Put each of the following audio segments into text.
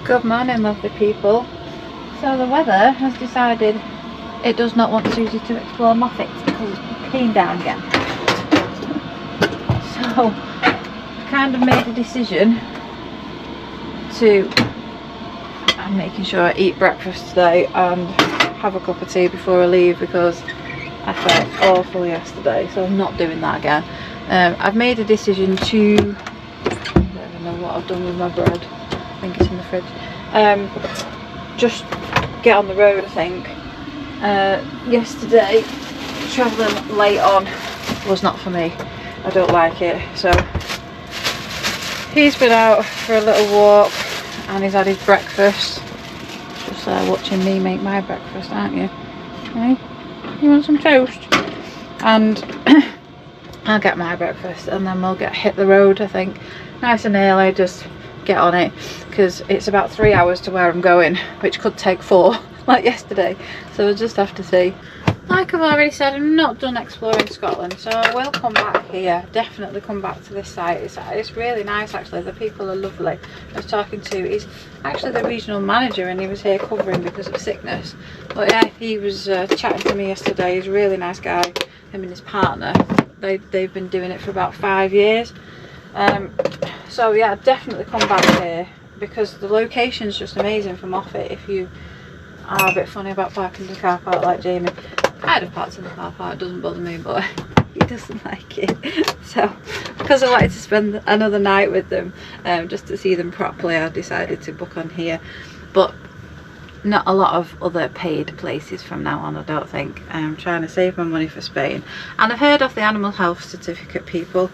Good morning, lovely people. So the weather has decided it does not want Suzy to explore Moffat because it's peeing down again. So I kind of made a decision to, I'm making sure I eat breakfast today and have a cup of tea before I leave because I felt awful yesterday, so I'm not doing that again. I've made a decision to, I don't even know what I've done with my bread. I think it's in the fridge. Just get on the road, I think. Yesterday, travelling late on was not for me. I don't like it. So he's been out for a little walk and he's had his breakfast. Just watching me make my breakfast, aren't you? Hey, you want some toast? And I'll get my breakfast and then we'll hit the road, I think. Nice and early, just get on it because it's about 3 hours to where I'm going, which could take 4 like yesterday, so we'll just have to see. Like I've already said, I'm not done exploring Scotland, so I will come back here, definitely come back to this site. It's really nice actually, the people are lovely. I was talking to, he's actually the regional manager and he was here covering because of sickness, but yeah, he was chatting to me yesterday. He's a really nice guy, him and his partner. They've been doing it for about 5 years. So yeah, definitely come back here because the location's just amazing from off it. If you are a bit funny about parking in the car park like Jamie, I'd have parked in the car park, it doesn't bother me, but he doesn't like it. So because I wanted to spend another night with them, just to see them properly, I decided to book on here. But not a lot of other paid places from now on, I don't think. I'm trying to save my money for Spain, and I've heard of the animal health certificate people.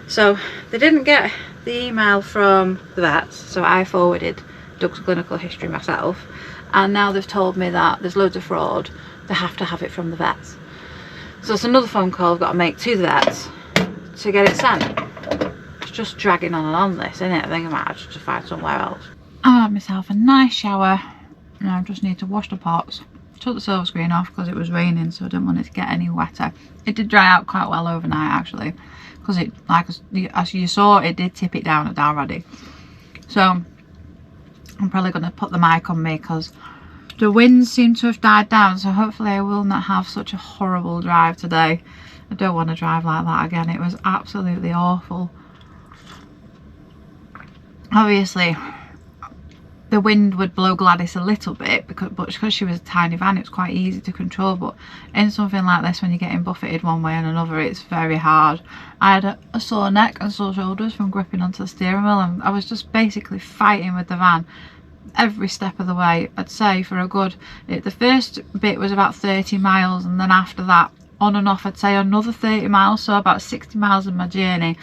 So they didn't get the email from the vets, so I forwarded Doug's clinical history myself, and now they've told me that there's loads of fraud. They have to have it from the vets. So it's another phone call I've got to make to the vets to get it sent. It's just dragging on and on this, isn't it? I think I might have to find somewhere else. I had myself a nice shower. Now I just need to wash the pots. Took the silver screen off because it was raining, so I didn't want it to get any wetter. It did dry out quite well overnight actually, because it, like as you saw, it did tip it down at Dalrady. So I'm probably going to put the mic on me because the winds seem to have died down, so hopefully I will not have such a horrible drive today. I don't want to drive like that again. It was absolutely awful. Obviously the wind would blow Gladys a little bit because she was a tiny van, it's quite easy to control, but in something like this, when you're getting buffeted one way and another, it's very hard. I had a sore neck and sore shoulders from gripping onto the steering wheel, and I was just basically fighting with the van every step of the way. I'd say for a good, the first bit was about 30 miles, and then after that on and off I'd say another 30 miles, so about 60 miles of my journey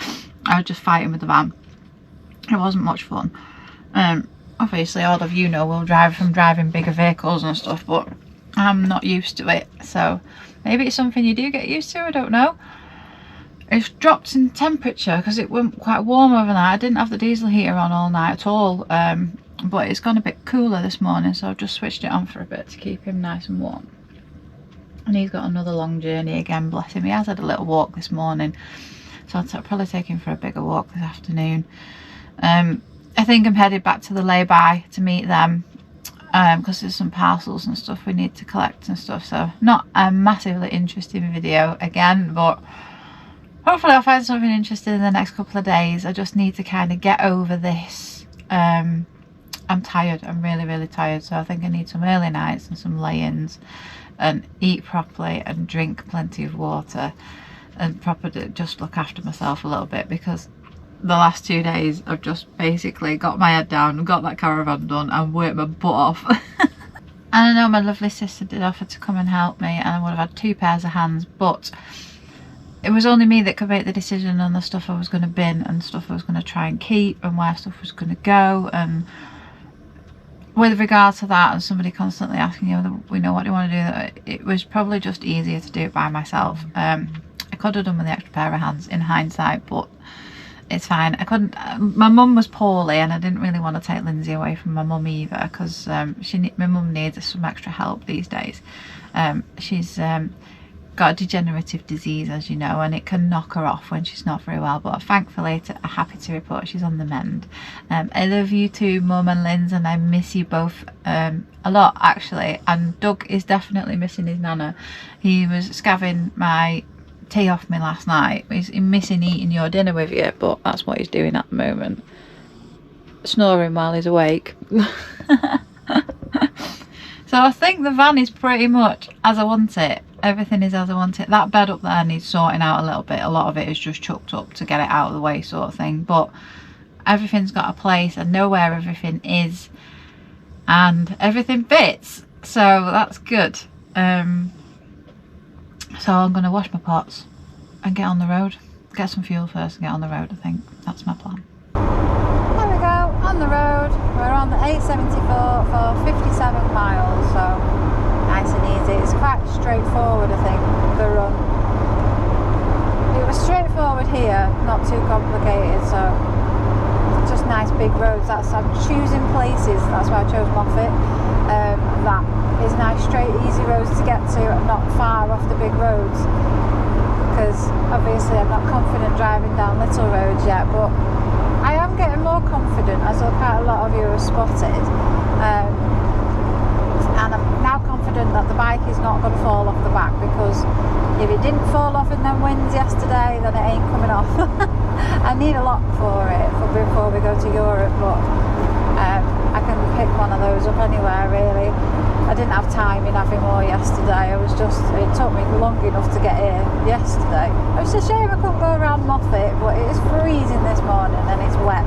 I was just fighting with the van. It wasn't much fun. Obviously all of you know we'll drive from driving bigger vehicles and stuff, but I'm not used to it, so maybe it's something you do get used to, I don't know. It's dropped in temperature because it went quite warm overnight. I didn't have the diesel heater on all night at all, but it's gone a bit cooler this morning, so I've just switched it on for a bit to keep him nice and warm. And he's got another long journey again, bless him. He has had a little walk this morning, so I'll probably take him for a bigger walk this afternoon. I think I'm headed back to the lay-by to meet them because there's some parcels and stuff we need to collect and stuff, so not a massively interesting video again, but hopefully I'll find something interesting in the next couple of days. I just need to kind of get over this. I'm tired, I'm really tired, so I think I need some early nights and some lay-ins and eat properly and drink plenty of water and properly just look after myself a little bit, because the last 2 days I've just basically got my head down and got that caravan done and worked my butt off. And I know my lovely sister did offer to come and help me, and I would have had 2 pairs of hands, but it was only me that could make the decision on the stuff I was going to bin and stuff I was going to try and keep and where stuff was going to go. And with regard to that, and somebody constantly asking you, we know what you want to do, it was probably just easier to do it by myself. I could have done with the extra pair of hands in hindsight, but it's fine. I couldn't, my mum was poorly and I didn't really want to take Lindsay away from my mum either, because my mum needs some extra help these days. She's got a degenerative disease, as you know, and it can knock her off when she's not very well, but thankfully happy to report she's on the mend. I love you too, Mum and Linz, and I miss you both a lot actually, and Doug is definitely missing his nana. He was scavving my tea off me last night. He's missing eating your dinner with you, but that's what he's doing at the moment, snoring while he's awake. So I think the van is pretty much as I want it. Everything is as I want it. That bed up there needs sorting out a little bit. A lot of it is just chucked up to get it out of the way sort of thing. But everything's got a place. I know where everything is. And everything fits. So that's good. So I'm going to wash my pots and get on the road. Get some fuel first and get on the road, I think. That's my plan. There we go, on the road. We're on the 874 for 57 miles, so nice and easy. It's quite straightforward, I think, the run. It was straightforward here, not too complicated, so just nice big roads. I'm choosing places, that's why I chose Moffat. That is nice straight easy roads to get to and not far off the big roads, because obviously I'm not confident driving down little roads yet, but I am getting more confident, as quite a lot of you have spotted, and I'm now confident that the bike is not going to fall off the back, because if it didn't fall off in them winds yesterday, then it ain't coming off. I need a lock for it before we go to Europe, but I can pick one of those up anywhere really. I didn't have time in having more yesterday. It took me long enough to get here yesterday. It's a shame I couldn't go around Moffat, but it is freezing this morning and it's wet.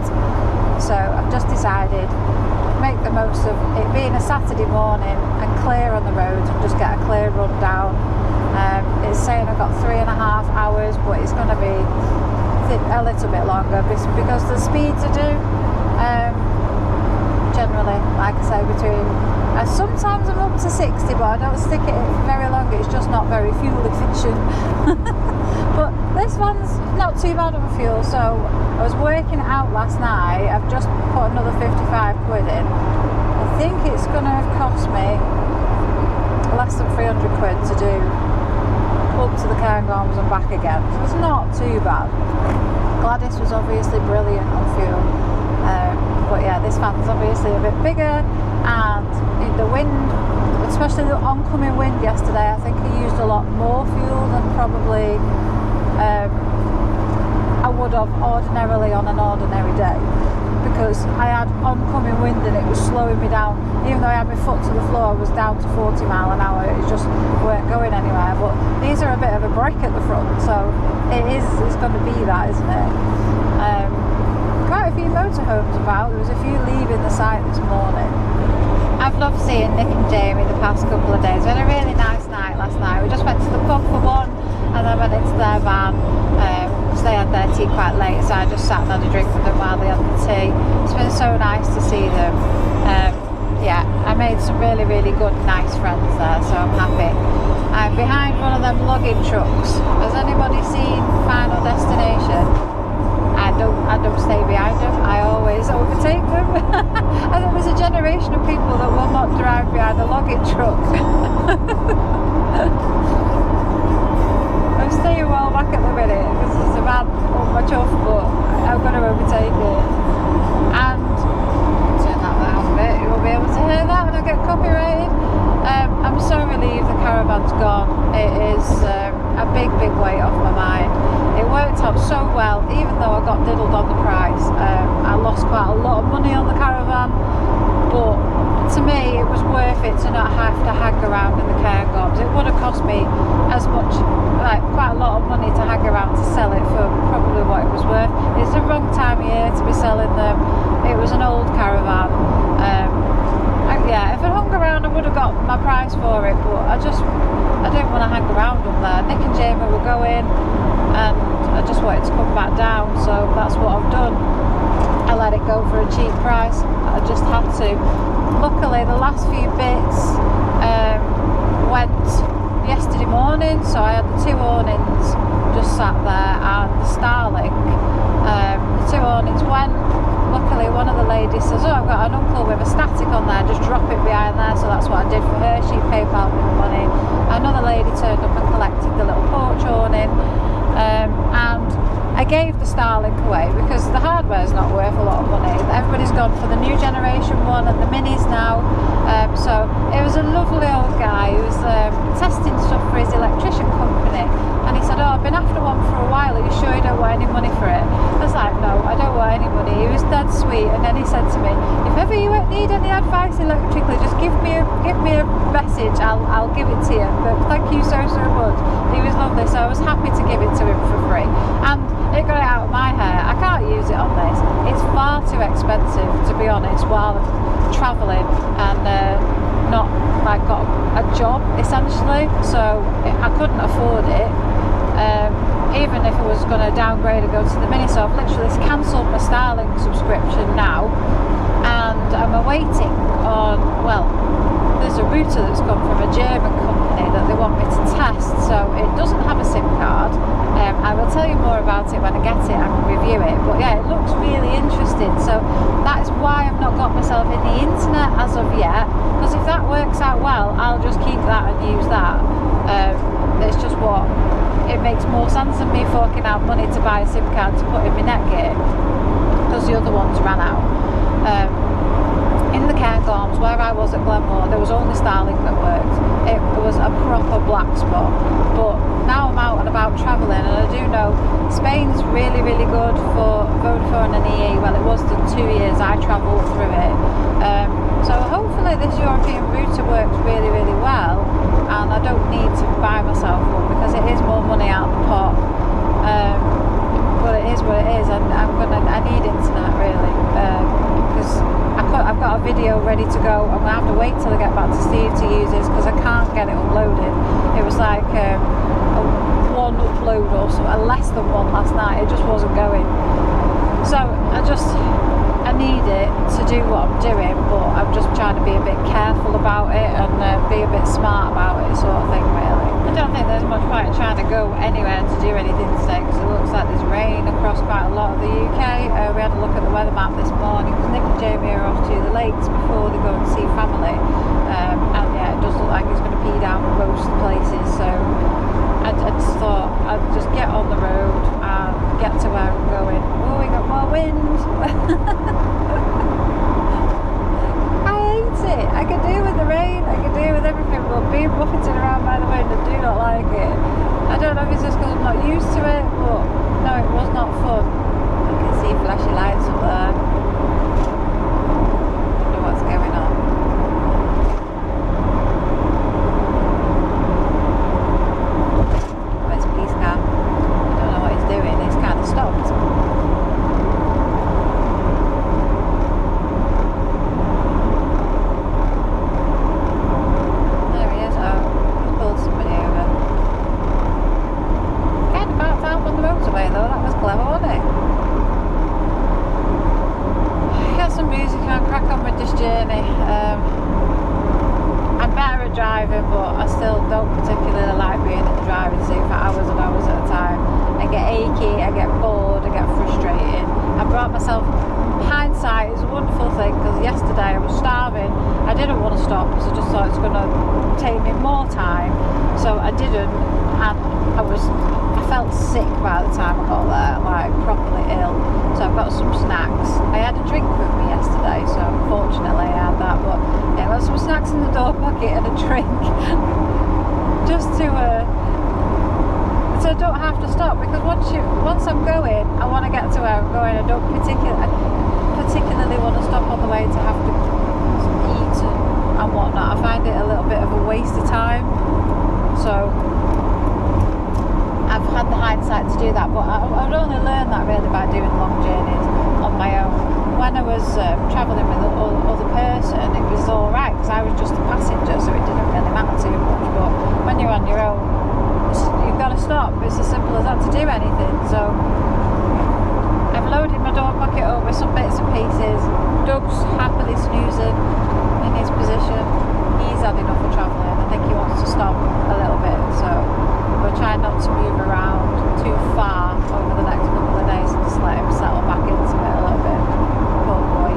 So I've just decided to make the most of it being a Saturday morning and clear on the road and just get a clear run down. It's saying I've got 3.5 hours, but it's going to be a little bit longer because the speeds I do, generally, like I say, sometimes I'm up to 60, but I don't stick it very long. It's just not very fuel efficient. But this one's not too bad of a fuel. So I was working it out last night. I've just put another 55 quid in. I think it's going to have cost me less than 300 quid to do up to the Cairngorms and back again. So it's not too bad. Gladys was obviously brilliant on fuel. But yeah, this van's obviously a bit bigger, and in the wind, especially the oncoming wind yesterday, I think I used a lot more fuel than probably I would have ordinarily on an ordinary day, because I had oncoming wind and it was slowing me down. Even though I had my foot to the floor, I was down to 40 mile an hour. It just weren't going anywhere. But these are a bit of a break at the front, so it's going to be that, isn't it? Quite a few motorhomes about. There was a few leaving the site this morning. I've loved seeing Nick and Jamie the past couple of days. We had a really nice night last night. We just went to the pub for one and then went into their van because they had their tea quite late, so I just sat and had a drink with them while they had the tea. It's been so nice to see them. Yeah, I made some really, really good, nice friends there, so I'm happy. I'm behind one of them lugging trucks. Has anybody seen Final Destination? I don't stay behind them, I always overtake them. And there was a generation of people that will not drive behind a luggage truck. I'm staying well back at the minute because there's a van on my chuff, but I'm going to overtake it. And turn that down a bit, you won't be able to hear that when I get copyrighted. I'm so relieved the caravan's gone. It is a big weight off my mind. It worked out so well, even though I got diddled on the price. I lost quite a lot of money on the caravan, but to me it was worth it to not have to hang around in the Cairngorms. It would have cost me as much, like quite a lot of money to hang around to sell it for probably what it was worth. It's the wrong time of year to be selling them. It was an old caravan. Yeah, if I hung around I would have got my price for it, but I didn't want to hang around up there. Nick and Jamie were going and I just wanted to come back down, so that's what I've done. I let it go for a cheap price. I just had to. Luckily the last few bits went yesterday morning, so I had the two awnings just sat there and the Starlink. The two awnings went. Luckily one of the ladies says, oh, I've got an uncle with a static on there, just drop it behind there, so that's what I did for her. She PayPal'd me the money. Another lady turned up and collected the I gave the Starlink away because the hardware's not worth a lot of money. Everybody's gone for the new generation one and the minis now. So it was a lovely old guy who was testing stuff for his electrician company, and he said, oh, I've been after one for a while, are you sure you don't want any money for it? I was like, no, I don't want any money. He was dead sweet, and then he said to me, if ever you need any advice electrically, just give me a message, I'll give it to you, but thank you so much. He was lovely, so I was happy to give it to him for free, and it got it out of my hair. I can't use it on this, it's far too expensive, to be honest, while I'm travelling and not like got a job essentially, so I couldn't afford it, even if I was going to downgrade and go to the mini. So I've literally cancelled my Starlink subscription now, and I'm awaiting on, well, there's a router that's come from a German company that they want me to test, so it doesn't have a SIM card. I will tell you more about it when I get it and review it, but yeah, it looks really interesting, so that is why I've not got myself in the internet as of yet, because if that works out well, I'll just keep that and use that. It's just what, it makes more sense than me forking out money to buy a SIM card to put in my Netgear, because the other ones ran out. In the Cairngorms, where I was at Glenmore, there was only Starlink that worked. It was a proper black spot, but now I'm out and about travelling, and I do know Spain's really, really good for Vodafone and EE. Well, it was the 2 years I travelled through it. So hopefully this European router works really, really well, and I don't need to buy myself one because it is more money out of the pot. But it is what it is, and I need internet really, because I've got a video ready to go. I'm going to have to wait till I get back to Steve to use this because I can't get it uploaded. It was like a one upload or something, less than one last night. It just wasn't going. So I need it to do what I'm doing, but I'm just trying to be a bit careful about it and be a bit smart about it, sort of thing really. I don't think there's much point in trying to go anywhere to do anything today because it looks like there's rain across quite a lot of the UK. We had a look at the weather map this morning because Nick and Jamie are off to the lakes before they go and see family, and yeah, it does look like it's going to pee down most places, so I just thought I'd just get on the road and get to where I'm going. Oh, we got more wind. I hate it. I could do with the rain, I could do with everything, but being buffeted around by the wind, I do not like it. I don't know if it's just because I'm not used to it, but no, it was not fun. I can see flashy lights up there. Don't know what's going on. Where's the police car? I don't know what he's doing, he's kind of stopped. But I still don't particularly like being in the driving seat for hours and hours at a time. I get achy, I get bored, I get frustrated. I brought myself, hindsight is a wonderful thing because yesterday I was starving. I didn't want to stop because I just thought it's going to take me more time, so I didn't, and I felt sick by the time I got there, like properly ill. So I've got some snacks. I had a drink with me yesterday, so fortunately I had that, but yeah, I got some snacks in the door pocket and a drink just to so I don't have to stop, because once I'm going, I want to get to where I'm going. I don't particularly want to stop on the way to have to eat and whatnot. I find it a little bit of a waste of time, so I've had the hindsight to do that, but I've only learned that really by doing long journeys on my own. When I was travelling with another person, it was alright because I was just a passenger, so it didn't really matter too much, but when you're on your own, you've got to stop. It's as simple as that to do anything. So I've loaded my door pocket up with some bits and pieces. Doug's happily snoozing in his position. He's had enough of travelling. I think he wants to stop a little bit, so we're trying not to move around too far over the next couple of days and just let him settle back into it a little bit. Poor boy.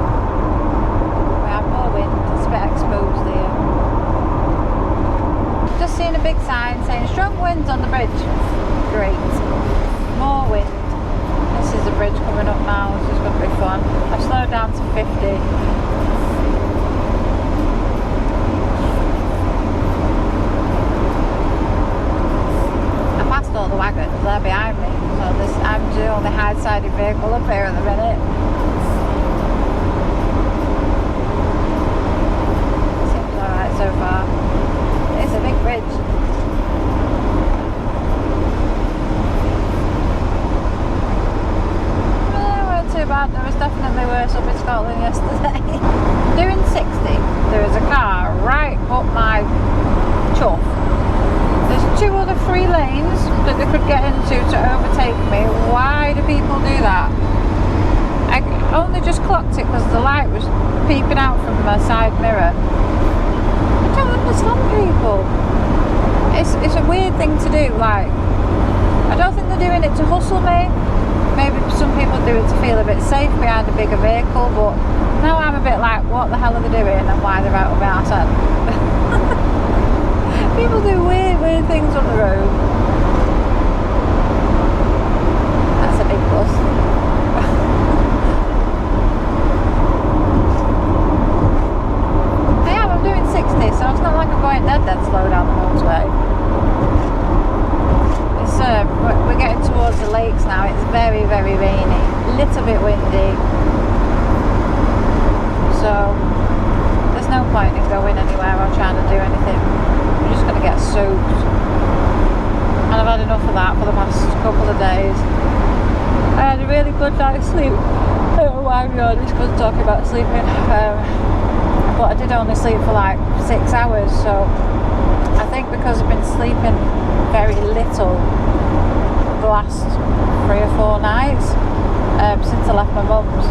vehicle up here at the minute. Seems alright so far. It's a big bridge. Too bad. There was definitely worse up in Scotland yesterday. Doing 60, there was a car right up my chuff. There's 2 other free lanes that they could get into to overtake me. Why do people do that? I only just clocked it because the light was peeping out from my side mirror. I don't understand people. It's a weird thing to do. Like, I don't think they're doing it to hustle me. Maybe some people do it to feel a bit safe behind a bigger vehicle, but now I'm a bit like, what the hell are they doing and why they're out of my arse end? People do weird things on the road. That's a big bus. I'm doing 60, so it's not like I'm going dead slow down the motorway. We're getting towards the lakes now. It's very, very rainy, a little bit windy, so there's no point in going anywhere or trying to do anything. We're just going to get soaked, and I've had enough of that for the past couple of days. I had a really good night's sleep. I don't know why I'm on this because talking about sleeping, but I did only sleep for like 6 hours, so I think because I've been sleeping very little the last 3 or 4 nights since I left my mum's,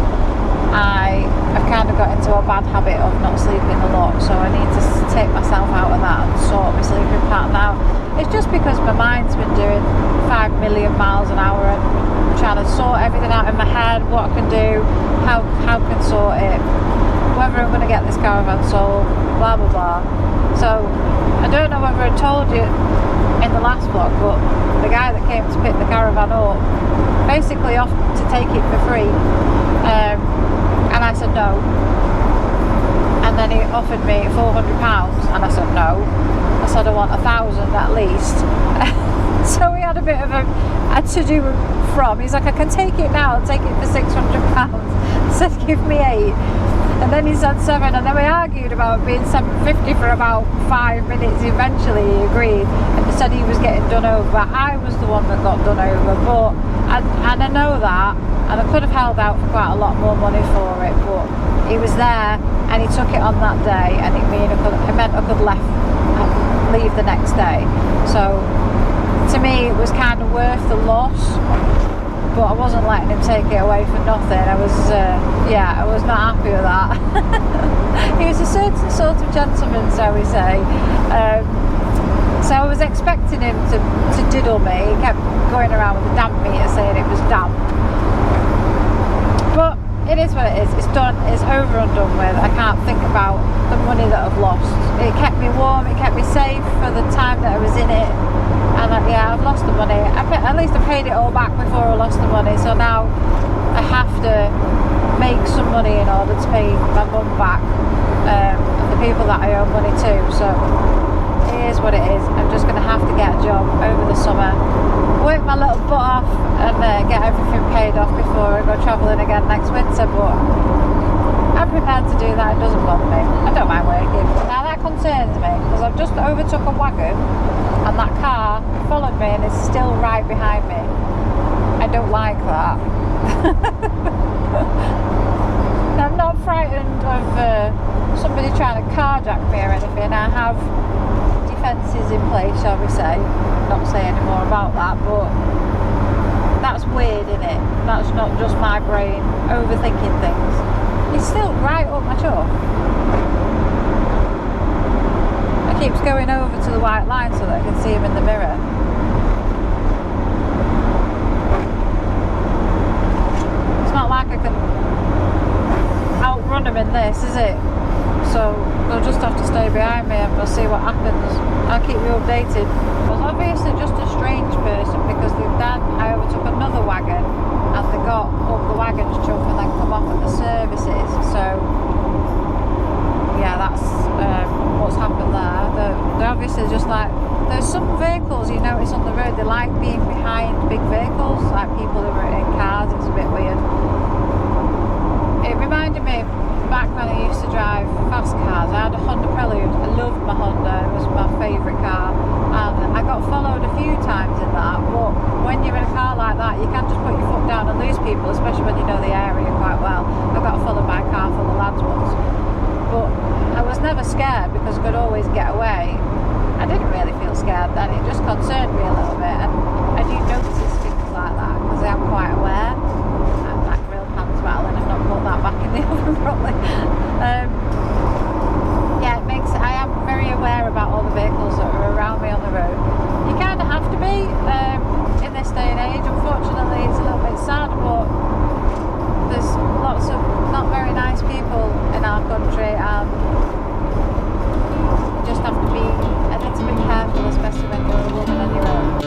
I have kind of got into a bad habit of not sleeping a lot, so I need to take myself out of that and sort my sleeping pattern out. It's just because my mind's been doing 5 million miles an hour and trying to sort everything out in my head, what I can do, how I can sort it, whether I'm going to get this caravan sold, blah blah blah. So I don't know whether I told you in the last vlog, but the guy that came to pick the caravan up basically offered to take it for free, and I said no, and then he offered me £400 and I said no. I said I want 1,000 at least. So we had a bit of a to-do from. He's like, I can take it now, I'll take it for £600. I said give me 8. And then he said 7, and then we argued about being 750 for about 5 minutes. Eventually he agreed and he said he was getting done over. I was the one that got done over, but and I know that, and I could have held out for quite a lot more money for it, but he was there and he took it on that day, and it meant I could leave the next day. So to me it was kind of worth the loss, but I wasn't letting him take it away for nothing. I was I was not happy with that. He was a certain sort of gentleman, shall we say. So I was expecting him to diddle me. He kept going around with the damp meter saying it was damp, but it is what it is. It's done, it's over and done with. I can't think about the money that I've lost. It kept me warm, it kept me safe for the time that I was in it, and I've lost the money. At least I paid it all back before I lost the money, so now I have to make some money in order to pay my mum back, and the people that I owe money to. So it is what it is. I'm just going to have to get a job over the summer, work my little butt off, and get everything paid off before I go travelling again next winter. But I'm prepared to do that. It doesn't bother me. I don't mind working. Now that concerns me because I've just overtook a wagon and that car followed me and is still right behind me. I don't like that. I'm not frightened of somebody trying to carjack me or anything. I have defences in place, shall we say. Not say any more about that, but that's weird, isn't it? That's not just my brain overthinking things. He's still right up my chuff. I keep going over to the white line so that I can see him in the mirror. It's not like I can outrun him in this, is it? So they'll just have to stay behind me and we'll see what happens. I'll keep you updated. I was obviously just a strange person because I overtook another wagon and they got up the wagon's chuff and then come off at the services. So yeah, that's what's happened there. They're obviously just like there's some vehicles you notice on the road, they like being behind big vehicles, like people who are in cars. It's a bit weird. It reminded me back when I used to drive fast cars. I had a Honda Prelude. I loved my Honda, it was my favourite car, and I got followed a few times in that. But when you're in a car like that, you can't just put your foot down and lose people, especially when you know the area quite well. I got followed by a car full of lads once, but I was never scared because I could always get away. I didn't really feel scared then, it just concerned me a little bit, and I do notice things like that because I am quite aware. I'm that grill pan's rattling, I've not put that back in the oven properly. Yeah, I am very aware about all the vehicles that are around me on the road. You kind of have to be in this day and age. Unfortunately, it's a little bit sad, but there's lots of not very nice people in our country, and you just have to be a little bit careful, especially when you're a woman on your own.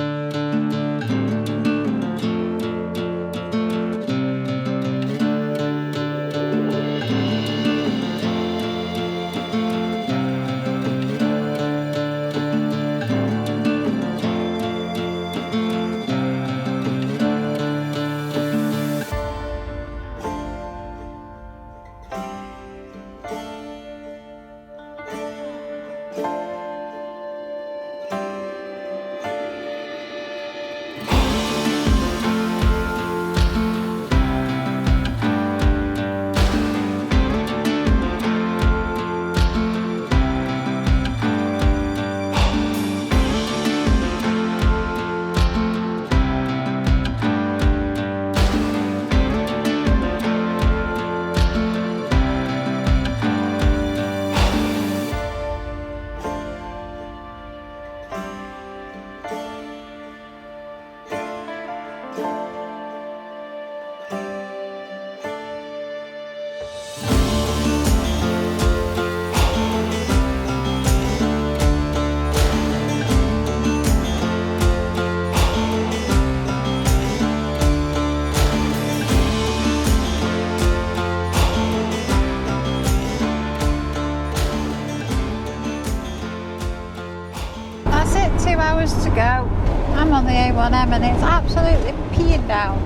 To go. I'm on the A1M and it's absolutely peeing down.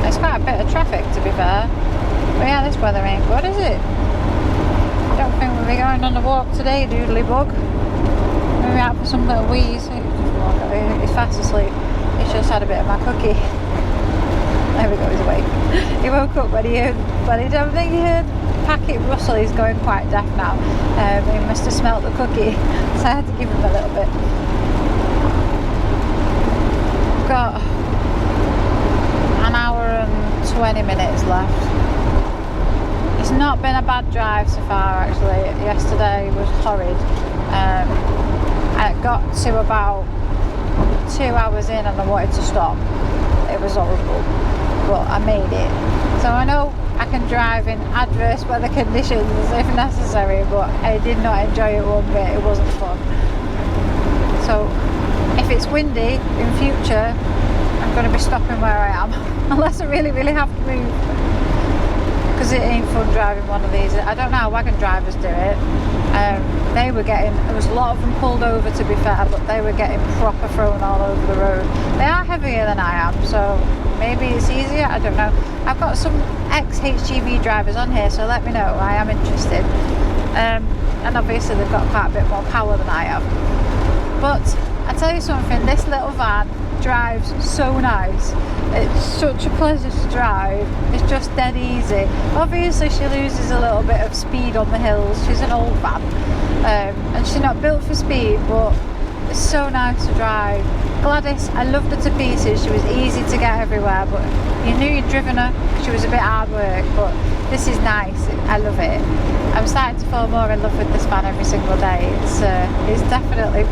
There's quite a bit of traffic, to be fair, but yeah, this weather ain't good, is it? Don't think we'll be going on a walk today, doodly bug. Maybe out for some little wheeze. He's fast asleep. He's just had a bit of my cookie. There we go, he's awake. He woke up when he heard, but I don't think he heard packet rustle. He's going quite deaf now. He must have smelt the cookie, so I had to give him a little bit. I've got an hour and 20 minutes left. It's not been a bad drive so far, actually. Yesterday was horrid. I got to about 2 hours in and I wanted to stop. It was horrible, but I made it. So I know I can drive in adverse weather conditions if necessary, but I did not enjoy it one bit. It wasn't fun. So if it's windy in future, I'm going to be stopping where I am unless I really have to move, because it ain't fun driving one of these. I don't know how wagon drivers do it. They were getting, there was a lot of them pulled over, to be fair, but they were getting proper thrown all over the road. They are heavier than I am, so maybe it's easier, I don't know. I've got some ex-HGV drivers on here, so let me know, I am interested. And obviously they've got quite a bit more power than I have. But I tell you something, this little van drives so nice. It's such a pleasure to drive. It's just dead easy. Obviously she loses a little bit of speed on the hills. She's an old van, and she's not built for speed, but it's so nice to drive. Gladys, I loved her to pieces. She was easy to get everywhere, but you knew you'd driven her. She was a bit hard work, but this is nice. I love it. I'm starting to fall more in love with this van every single day. It's definitely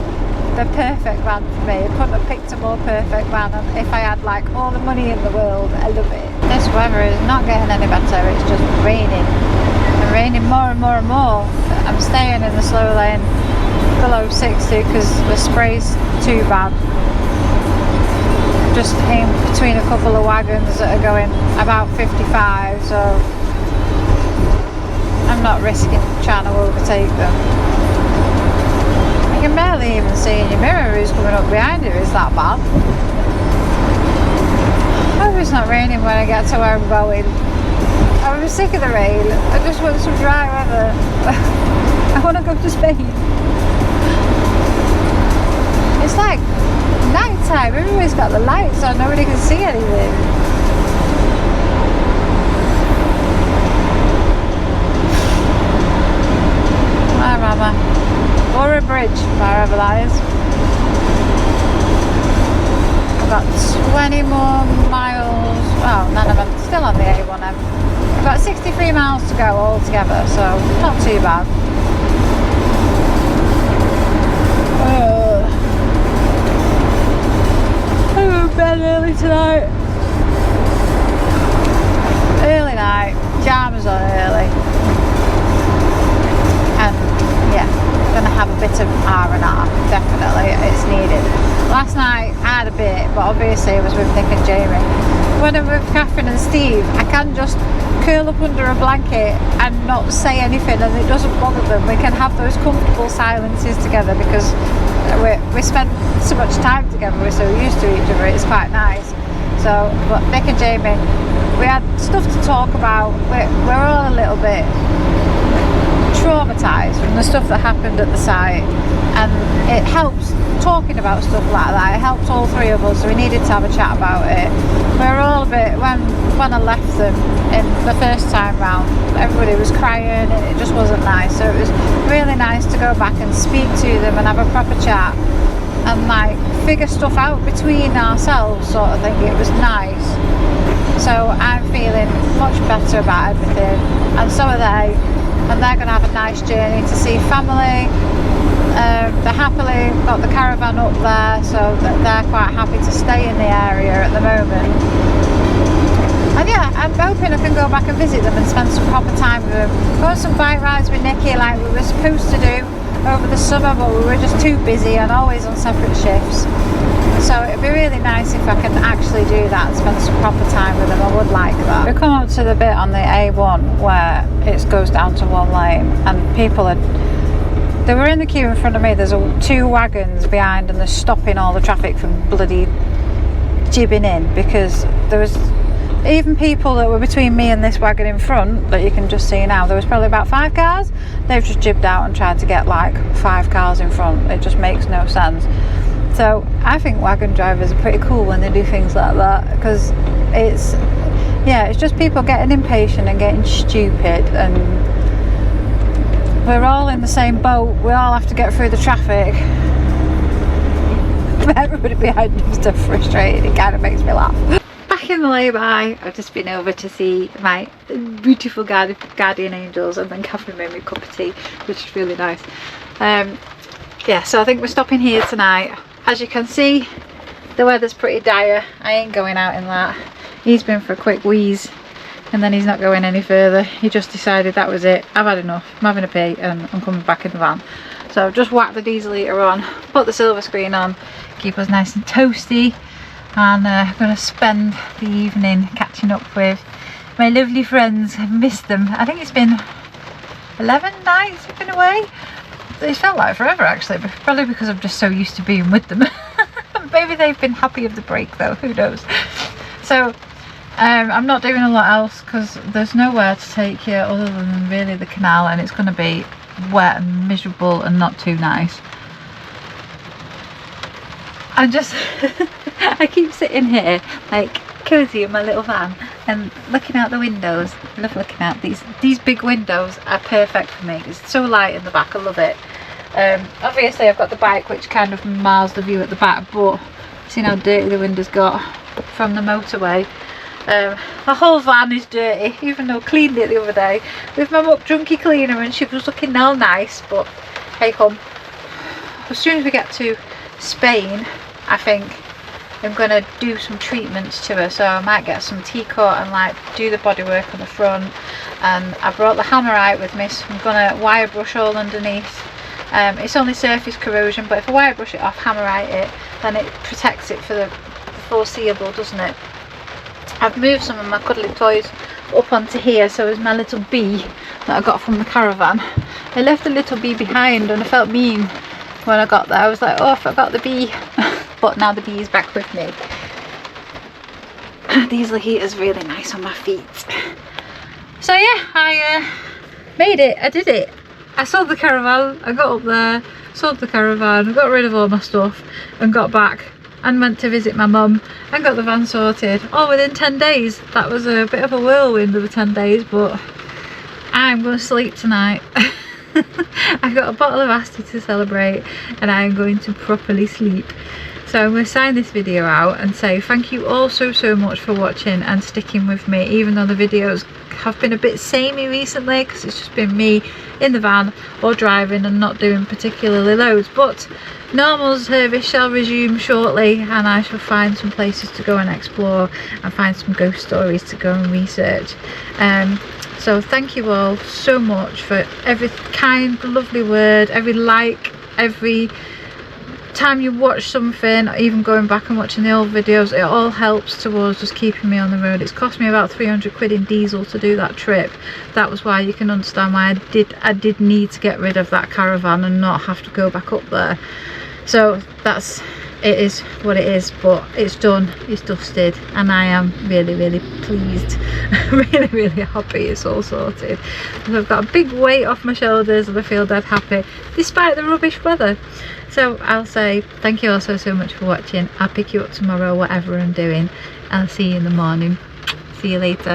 the perfect van for me. I couldn't have picked a more perfect van, and if I had like all the money in the world. I love it. This weather is not getting any better, it's just raining. And raining more and more and more. I'm staying in the slow lane below 60 because the spray's too bad. Just in between a couple of wagons that are going about 55, so I'm not risking trying to overtake them. You can can barely even see in your mirror who's coming up behind you. It's that bad. I hope it's not raining when I get to where I'm going. I'm sick of the rain. I just want some dry weather. I want to go to Spain. It's like night time. Everybody's got the lights on. Nobody can see anything. Where am I? Or a bridge, wherever that is. I've got 20 more miles. Oh, none of them. Still on the A1M. I've got 63 miles to go altogether, so not too bad. I'm going to bed early tonight. Early night. Pyjamas on early. And yeah, gonna have a bit of R&R, definitely, it's needed. Last night I had a bit, but obviously it was with Nick and Jamie. When I'm with Catherine and Steve, I can just curl up under a blanket and not say anything, and it doesn't bother them. We can have those comfortable silences together because we spend so much time together, we're so used to each other, it's quite nice. So, but Nick and Jamie, we had stuff to talk about. We're all a little bit traumatised from the stuff that happened at the site, and it helps talking about stuff like that. It helps all three of us, so we needed to have a chat about it. We were all a bit, when I left them in the first time round, everybody was crying and it just wasn't nice, so it was really nice to go back and speak to them and have a proper chat and like figure stuff out between ourselves, sort of thing. It was nice. So I'm feeling much better about everything, and so are they. And they're going to have a nice journey to see family. They're happily got the caravan up there, so they're quite happy to stay in the area at the moment. And yeah, I'm hoping I can go back and visit them and spend some proper time with them. Go on some bike rides with Nikki like we were supposed to do over the summer, but we were just too busy and always on separate shifts. So it'd be really nice if I can actually do that and spend some proper time with them. I would like that. We come up to the bit on the A1 where it goes down to one lane, and people are, they were in the queue in front of me. There's two wagons behind, and they're stopping all the traffic from bloody jibbing in, because there was even people that were between me and this wagon in front that you can just see now. There was probably about 5 cars. They've just jibbed out and tried to get like 5 cars in front. It just makes no sense. So I think wagon drivers are pretty cool when they do things like that, because it's just people getting impatient and getting stupid, and we're all in the same boat. We all have to get through the traffic. But everybody behind me is so frustrated, it kind of makes me laugh. Back in the lay-by, I've just been over to see my beautiful guardian angels, and then Catherine made me a cup of tea, which is really nice. Yeah, so I think we're stopping here tonight. As you can see, the weather's pretty dire. I ain't going out in that. He's been for a quick wheeze, and then he's not going any further. He just decided that was it. I've had enough. I'm having a pee and I'm coming back in the van. So I've just whacked the diesel heater on, put the silver screen on, keep us nice and toasty, and I'm going to spend the evening catching up with my lovely friends. I've missed them. I think it's been 11 nights I've been away. It felt like forever actually, but probably because I'm just so used to being with them. Maybe they've been happy of the break though, who knows. So I'm not doing a lot else because there's nowhere to take you other than really the canal, and it's going to be wet and miserable and not too nice. I'm just I keep sitting here like cozy in my little van and looking out the windows. I love looking out these big windows. Are perfect for me. It's so light in the back, I love it. Obviously I've got the bike which kind of mars the view at the back, but seeing how dirty the windows got from the motorway. The whole van is dirty, even though I cleaned it the other day with my muck junkie cleaner, and she was looking all nice, but hey come. As soon as we get to Spain, I think I'm going to do some treatments to her, so I might get some T-cut and like do the bodywork on the front, and I brought the hammerite with me, so I'm going to wire brush all underneath. It's only surface corrosion, but if I wire brush it off, hammerite it, then it protects it for the foreseeable, doesn't it? I've moved some of my cuddly toys up onto here, so is my little bee that I got from the caravan. I left the little bee behind and I felt mean when I got there. I was like, oh, I forgot the bee. But now the bee is back with me. These heaters really nice on my feet. So yeah, I made it. I did it. I sold the caravan. I got up there, sold the caravan, got rid of all my stuff and got back and went to visit my mum and got the van sorted all within 10 days. That was a bit of a whirlwind of the 10 days, but I'm going to sleep tonight. I got a bottle of Asti to celebrate and I'm going to properly sleep. So I'm going to sign this video out and say thank you all so much for watching and sticking with me, even though the videos have been a bit samey recently because it's just been me in the van or driving and not doing particularly loads. But normal service shall resume shortly and I shall find some places to go and explore and find some ghost stories to go and research. So thank you all so much for every kind lovely word, every like, every time you watch something, even going back and watching the old videos. It all helps towards just keeping me on the road. It's cost me about 300 quid in diesel to do that trip. That was why you can understand why I did need to get rid of that caravan and not have to go back up there. So it is what it is, but it's done, it's dusted, and I am really pleased. really happy it's all sorted. So I've got a big weight off my shoulders and I feel dead happy despite the rubbish weather. So I'll say thank you all so much for watching. I'll pick you up tomorrow whatever I'm doing. I'll see you in the morning. See you later.